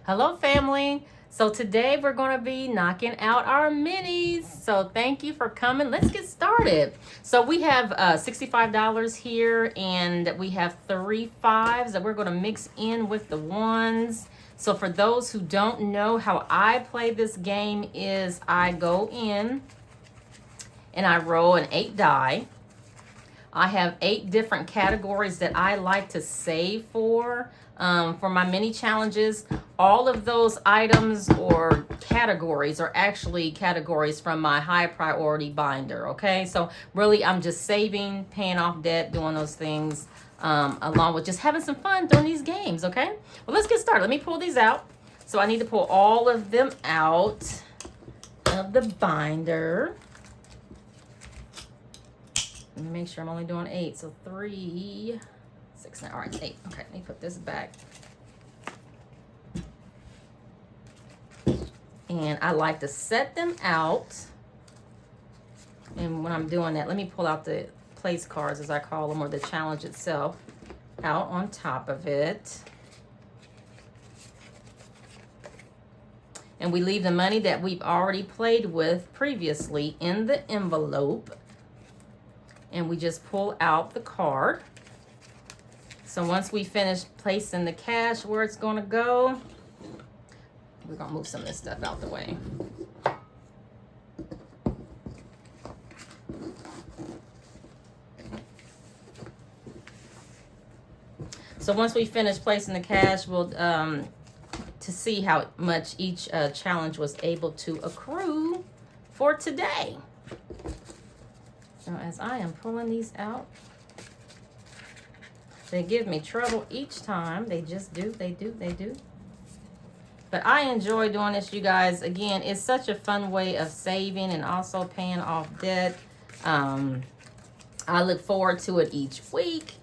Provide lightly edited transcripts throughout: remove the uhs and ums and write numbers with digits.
Hello, family. So today we're going to be knocking out our minis. So thank you for coming. Let's get started. So we have $65 here, and we have 3 fives that we're going to mix in with the ones. So for those who don't know, how I play this game is I go in and I roll an 8 die. I have 8 different categories that I like to save for my mini challenges. All of those items or categories are actually categories from my high priority binder, okay? So really, I'm just saving, paying off debt, doing those things, along with just having some fun during these games, okay? Well, let's get started. Let me pull these out. So I need to pull all of them out of the binder. Let me make sure I'm only doing 8. So 3, 6, 9. All right, 8. Okay, let me put this back. And I like to set them out. And when I'm doing that, let me pull out the place cards, as I call them, or the challenge itself, out on top of it. And we leave the money that we've already played with previously in the envelope. And we just pull out the card. So once we finish placing the cash where it's going to go, we're going to move some of this stuff out the way. So once we finish placing the cash, we'll to see how much each challenge was able to accrue for today. Now, as I am pulling these out, they give me trouble each time. They just do. They do. But I enjoy doing this, you guys. Again, it's such a fun way of saving and also paying off debt. I look forward to it each week.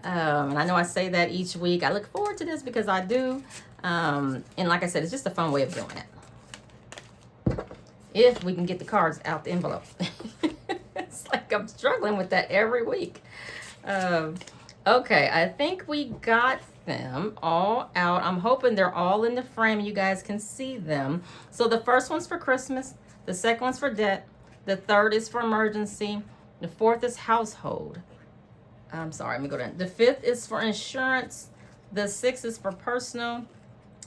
And I know I say that each week. I look forward to this because I do. And like I said, it's just a fun way of doing it. If we can get the cards out the envelope. It's like I'm struggling with that every week. Okay, I think we got them all out. I'm hoping they're all in the frame. You guys can see them. So the first one's for Christmas. The second one's for debt. The third is for emergency. The fourth is household. I'm sorry, let me go down. The fifth is for insurance. The sixth is for personal.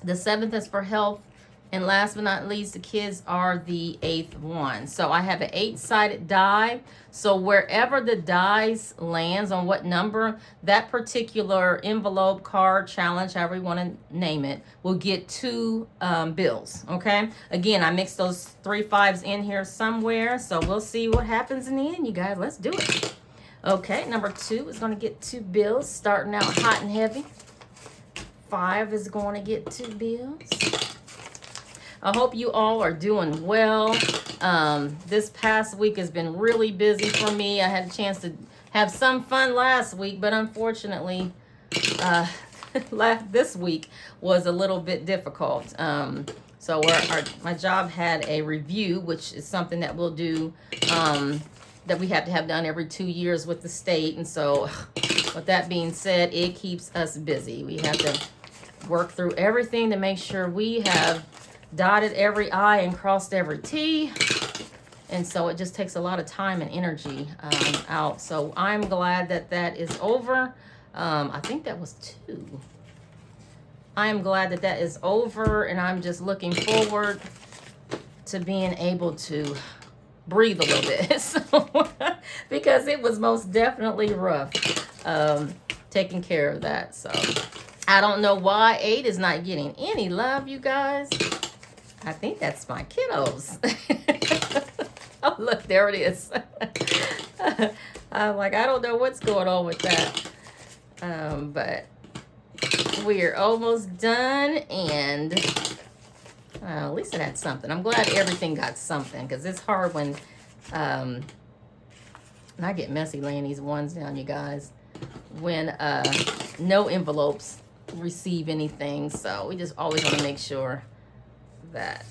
The seventh is for health. And last but not least, the kids are the 8th one. So I have an 8-sided die. So wherever the dice lands on what number, that particular envelope, card, challenge, however you want to name it, will get 2 bills, okay? Again, I mixed those 3 fives in here somewhere. So we'll see what happens in the end, you guys. Let's do it. Okay, number 2 is going to get 2 bills, starting out hot and heavy. 5 is going to get 2 bills. I hope you all are doing well. This past week has been really busy for me. I had a chance to have some fun last week, but unfortunately, this week was a little bit difficult. So my job had a review, which is something that we'll do, that we have to have done every 2 years with the state. And so with that being said, it keeps us busy. We have to work through everything to make sure we have dotted every I and crossed every T. And so it just takes a lot of time and energy out. So I'm glad that that is over. I think that was 2. I am glad that that is over, and I'm just looking forward to being able to breathe a little bit. So, because it was most definitely rough taking care of that. So I don't know why 8 is not getting any love, you guys. I think that's my kiddos. Oh, look, there it is. I'm like, I don't know what's going on with that. But we're almost done, and at least it had something. I'm glad everything got something, because it's hard when, and I get messy laying these ones down, you guys, when no envelopes receive anything. So we just always want to make sure that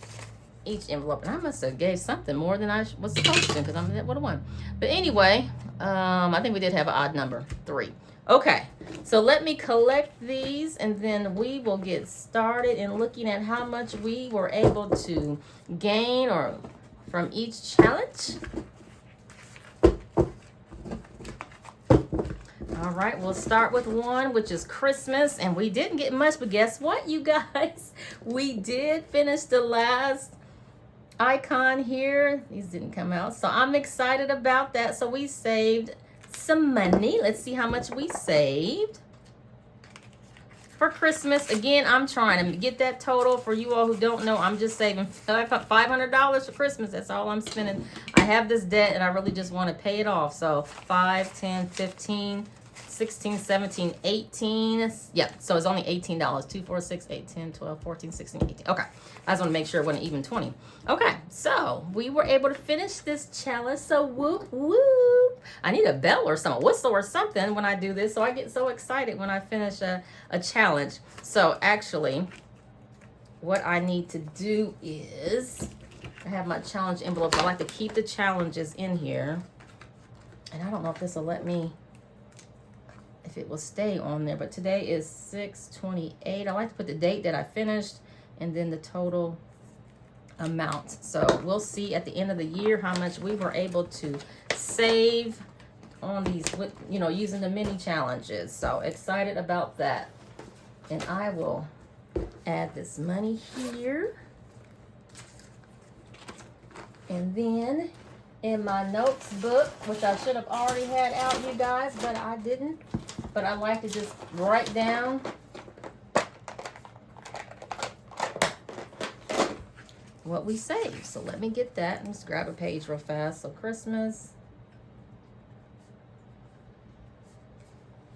each envelope, and I must have gave something more than I was supposed to, because I'm at 1. But anyway, I think we did have an odd number, 3. Okay, so let me collect these and then we will get started in looking at how much we were able to gain or from each challenge. All right, we'll start with one, which is Christmas, and we didn't get much, but guess what, you guys? We did finish the last icon here. These didn't come out, so I'm excited about that. So we saved some money. Let's see how much we saved for Christmas. Again, I'm trying to get that total. For you all who don't know, I'm just saving $500 for Christmas. That's all I'm spending. I have this debt and I really just want to pay it off. So 5, 10, 15, 16, 17, 18. Yep, so it's only $18. 2, 4, 6, 8, 10, 12, 14, 16, 18. Okay, I just want to make sure it wasn't even 20. Okay, so we were able to finish this challenge. So whoop, whoop. I need a bell or something, a whistle or something when I do this. So I get so excited when I finish a challenge. So actually, what I need to do is, I have my challenge envelopes. I like to keep the challenges in here. And I don't know if this will let me, if it will stay on there, but today is 6/28. I like to put the date that I finished and then the total amount. So we'll see at the end of the year how much we were able to save on these, you know, using the mini challenges. So excited about that. And I will add this money here. And then in my notes book, which I should have already had out, you guys, but I didn't. But I like to just write down what we saved. So let me get that. Let's grab a page real fast. So Christmas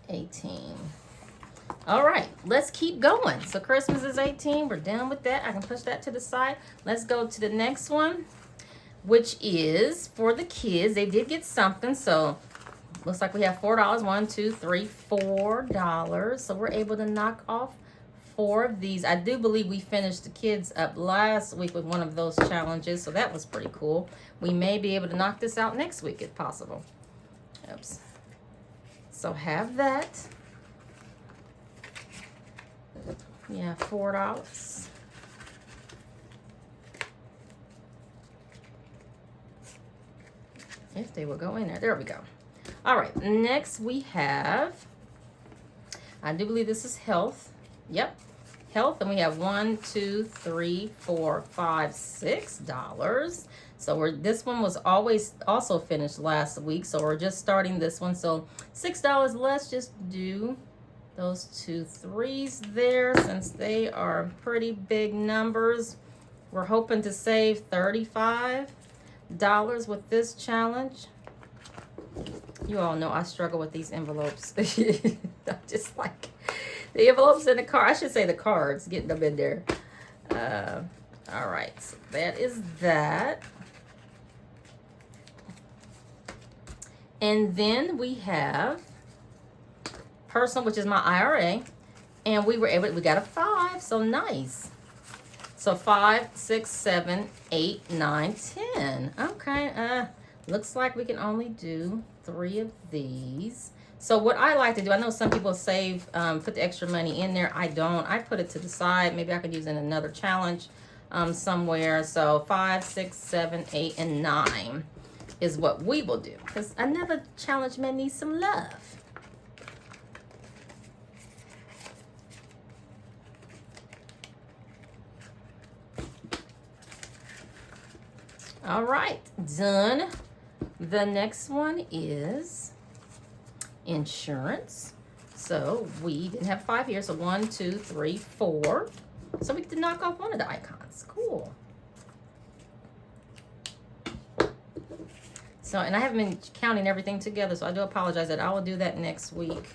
18. All right, let's keep going. So Christmas is 18. We're done with that. I can push that to the side. Let's go to the next one, which is for the kids. They did get something. So looks like we have $4. 1, 2, 3, $4. So we're able to knock off 4 of these. I do believe we finished the kids up last week with one of those challenges. So that was pretty cool. We may be able to knock this out next week if possible. Oops. So have that. Yeah, $4. If they will go in there. There we go. All right, next we have, I do believe this is health. Yep, health, and we have $1, 2, 3, 4, 5, $6. So this one was always also finished last week, so we're just starting this one. So $6. Let's just do those 2 3s there, since they are pretty big numbers. We're hoping to save $35 with this challenge. You all know I struggle with these envelopes. I'm just like the envelopes in the card. I should say the cards, getting them in there. All right, so that is that. And then we have personal, which is my IRA. And we got a 5, so nice. So 5, 6, 7, 8, 9, 10. Okay, looks like we can only do 3 of these. So what I like to do, I know some people save, put the extra money in there. I don't. I put it to the side. Maybe I could use it in another challenge somewhere. So 5, 6, 7, 8, and 9 is what we will do, because another challenge may need some love. All right, done. The next one is insurance. So we didn't have 5 here. So 1, 2, 3, 4. So we get to knock off one of the icons. Cool. So, and I haven't been counting everything together, so I do apologize that I will do that next week,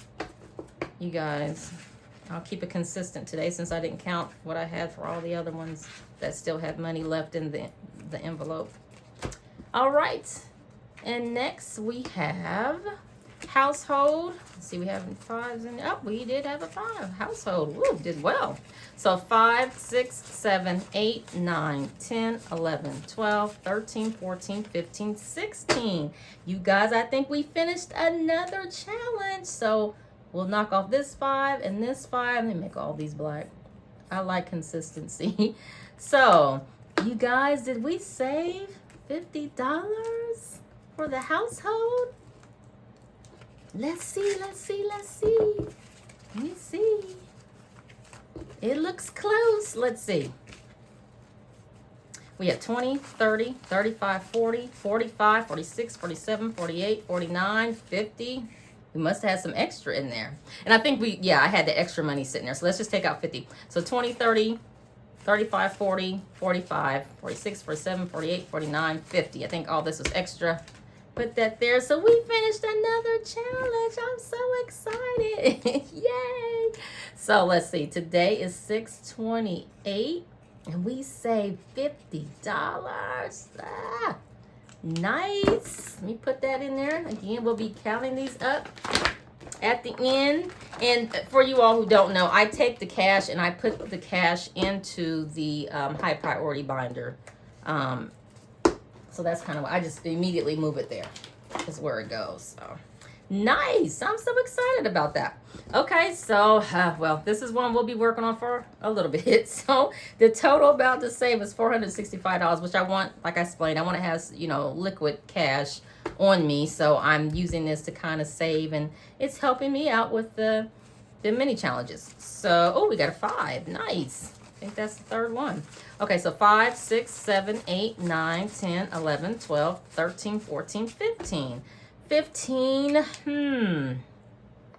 you guys. I'll keep it consistent today since I didn't count what I had for all the other ones that still have money left in the envelope. All right. And next we have household. Let's see, we have 5s in. Oh, we did have a 5. Household. Woo, did well. So 5, 6, 7, 8, 9, 10, 11, 12, 13, 14, 15, 16. You guys, I think we finished another challenge. So We'll knock off this 5 and this 5. Let me make all these black. I like consistency. So, you guys, did we save $50 for the household? Let's see, let's see, let's see. Let me see. It looks close. Let's see. We have 20, 30, 35, 40, 45, 46, 47, 48, 49, 50. We must have had some extra in there. And I think I had the extra money sitting there. So let's just take out 50. So 20, 30, 35, 40, 45, 46, 47, 48, 49, 50. I think all this was extra. Put that there. So we finished another challenge. I'm so excited. Yay. So let's see. Today is 6/28 and we saved $50. Ah, nice. Let me put that in there. Again, we'll be counting these up at the end. And for you all who don't know, I take the cash and I put the cash into the high priority binder. So that's kind of what I just immediately move it there. Is where it goes. So nice. I'm so excited about that. Okay, so well, this is one we'll be working on for a little bit. So the total amount to save is $465, which I want, like I explained, I want to have, you know, liquid cash on me. So I'm using this to kind of save, and it's helping me out with the mini challenges. So, oh, we got a 5. Nice. I think that's the third one. Okay, so 5, 6, 7, 8, 9, 10, 11, 12, 13, 14, 15. 15.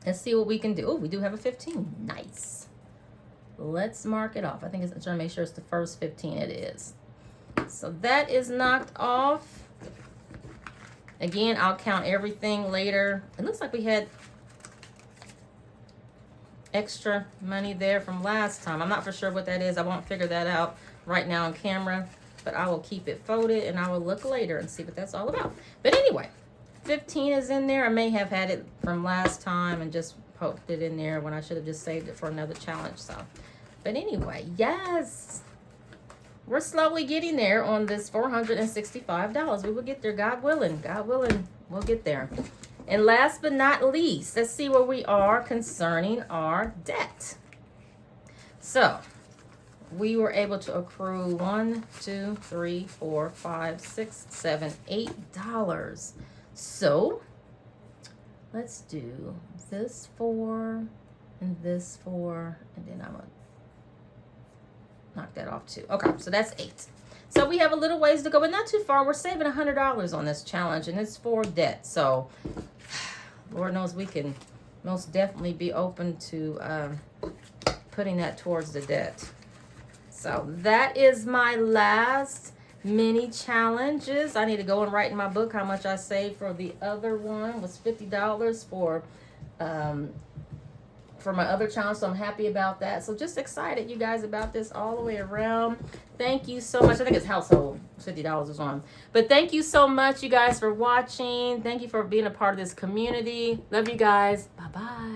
Let's see what we can do. Oh, we do have a 15. Nice. Let's mark it off. I think I'm trying to make sure it's the first 15. It is. So that is knocked off. Again, I'll count everything later. It looks like we had extra money there from last time. I'm not for sure what that is. I won't figure that out right now on camera, but I will keep it folded and I will look later and see what that's all about. But anyway, 15 is in there. I may have had it from last time and just poked it in there when I should have just saved it for another challenge. So, but anyway, yes, we're slowly getting there on this $465. We will get there, God willing. God willing, we'll get there. And last but not least, let's see where we are concerning our debt. So we were able to accrue $1, 2, 3, 4, 5, 6, 7, $8. So let's do this 4 and this 4, and then I'm gonna knock that off too. Okay, so that's 8. So we have a little ways to go, but not too far. We're saving $100 on this challenge, and it's for debt. So Lord knows we can most definitely be open to putting that towards the debt. So that is my last mini challenges. I need to go and write in my book how much I saved for the other one. Was $50 for my other challenge, so I'm happy about that. So just excited, you guys, about this all the way around. Thank you so much. I think it's household $50 is on, but thank you so much, you guys, for watching. Thank you for being a part of this community. Love you guys. Bye bye.